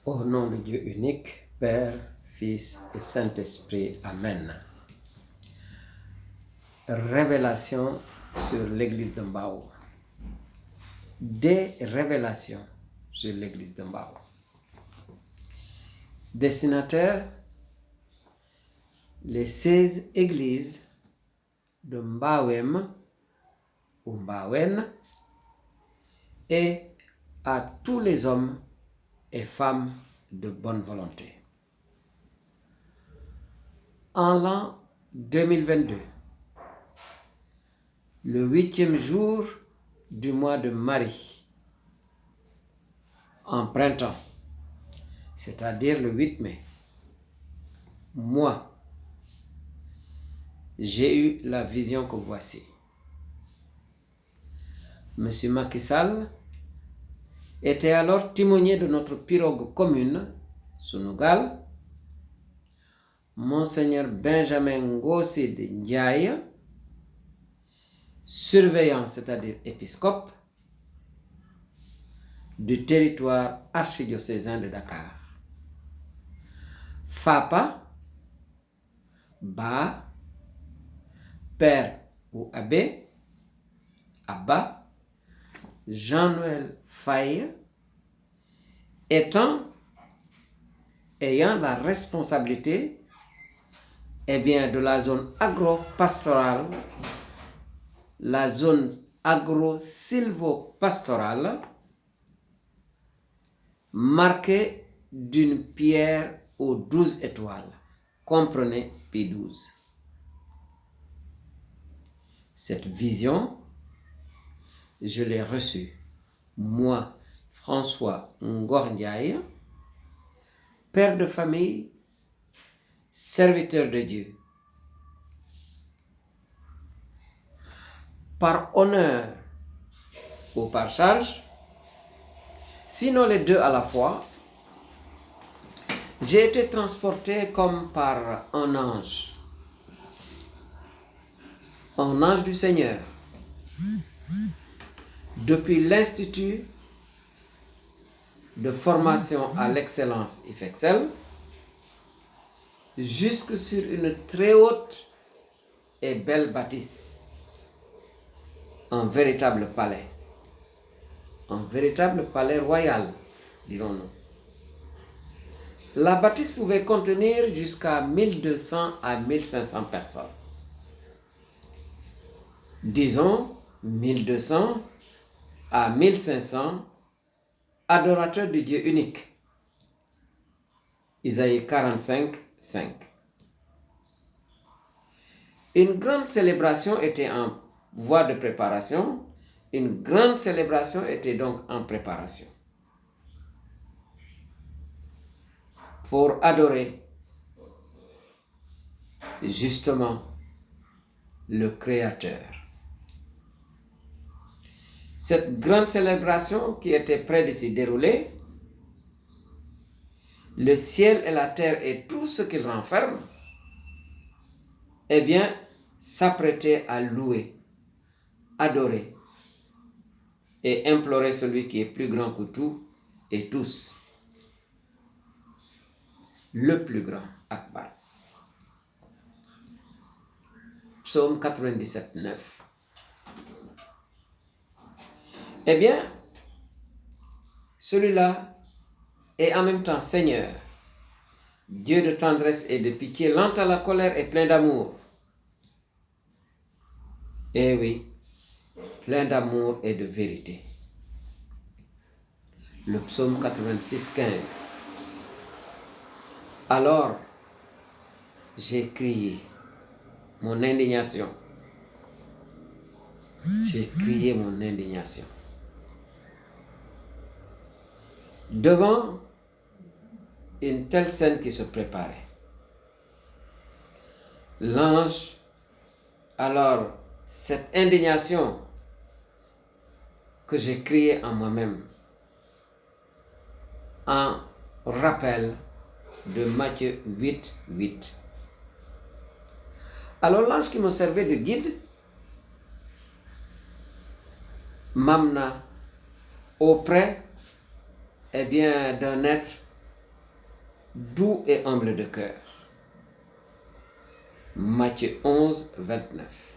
Au nom de Dieu unique, Père, Fils et Saint-Esprit. Amen. Révélation sur l'église de Mbao. Des révélations sur l'église de Mbao. Destinataire, les 16 églises de Mbawem ou Mbawen et à tous les hommes et femmes de bonne volonté. En l'an 2022, le 8e jour du mois de Marie, en printemps, c'est-à-dire le 8 mai, moi, j'ai eu la vision que voici. Monsieur Macky Sall était alors timonier de notre pirogue commune, Sunugal. Monseigneur Benjamin Ngossid Ndiaye, surveillant, c'est-à-dire épiscope, du territoire archidiocésain de Dakar. Fapa, Ba, Père ou Abbé, Abba, Jean-Noël Faye, ayant la responsabilité de la zone agro-pastorale, la zone agro-silvo-pastorale, marquée d'une pierre aux 12 étoiles, comprenez P12. Cette vision, je l'ai reçue, moi, François Ngor Ndiaye, père de famille, serviteur de Dieu. Par honneur ou par charge, sinon les deux à la fois, j'ai été transporté comme par un ange du Seigneur, depuis l'Institut de formation à l'excellence IFEXEL, jusque sur une très haute et belle bâtisse, un véritable palais royal, dirons-nous. La bâtisse pouvait contenir jusqu'à 1200 à 1500 personnes. Disons 1200 à 1500 adorateurs du Dieu unique. Isaïe 45, 5. Une grande célébration était en voie de préparation. Une grande célébration était donc en préparation pour adorer justement le Créateur. Cette grande célébration qui était près de s'y dérouler, le ciel et la terre et tout ce qu'il renferme, s'apprêtaient à louer, adorer et implorer celui qui est plus grand que tout et tous, le plus grand, Akbar. Psaume 97, 9. Celui-là est en même temps Seigneur, Dieu de tendresse et de pitié, lent à la colère et plein d'amour. Eh oui, plein d'amour et de vérité. Le psaume 86, 15. Alors, j'ai crié mon indignation. J'ai crié mon indignation. Devant une telle scène qui se préparait. L'ange, alors, cette indignation que j'ai criée en moi-même, en rappel de Matthieu 8, 8. Alors l'ange qui me servait de guide m'amena auprès d'un être doux et humble de cœur. Matthieu 11, 29.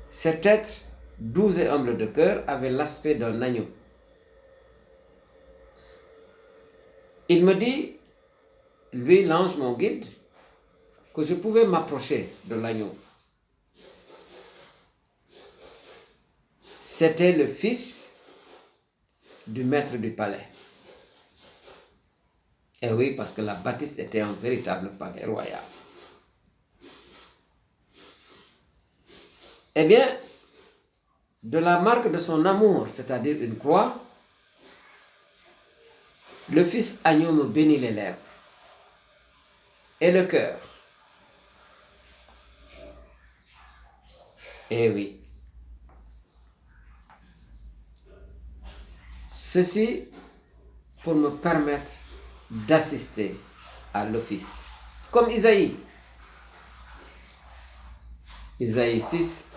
Cet être doux et humble de cœur avait l'aspect d'un agneau. Il me dit, lui, l'ange, mon guide, que je pouvais m'approcher de l'agneau. C'était le fils du maître du palais. Et oui, parce que la bâtisse était un véritable palais royal. Eh bien, de la marque de son amour, c'est-à-dire une croix, le fils agneau me bénit les lèvres et le cœur. Eh oui. Ceci pour me permettre d'assister à l'office. Comme Isaïe. Isaïe 6,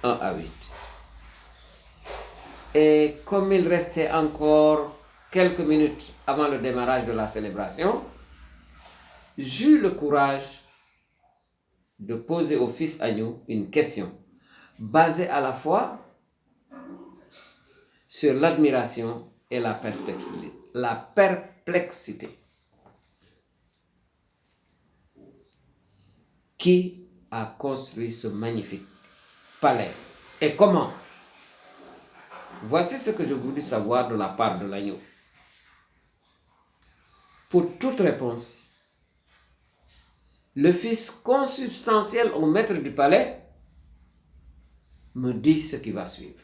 1 à 8. Et comme il restait encore quelques minutes avant le démarrage de la célébration, j'eus le courage de poser au fils agneau une question basée à la fois sur l'admiration et la perplexité. Qui a construit ce magnifique palais et comment? Voici ce que je voulais savoir de la part de l'agneau. Pour toute réponse, le fils consubstantiel au maître du palais me dit ce qui va suivre.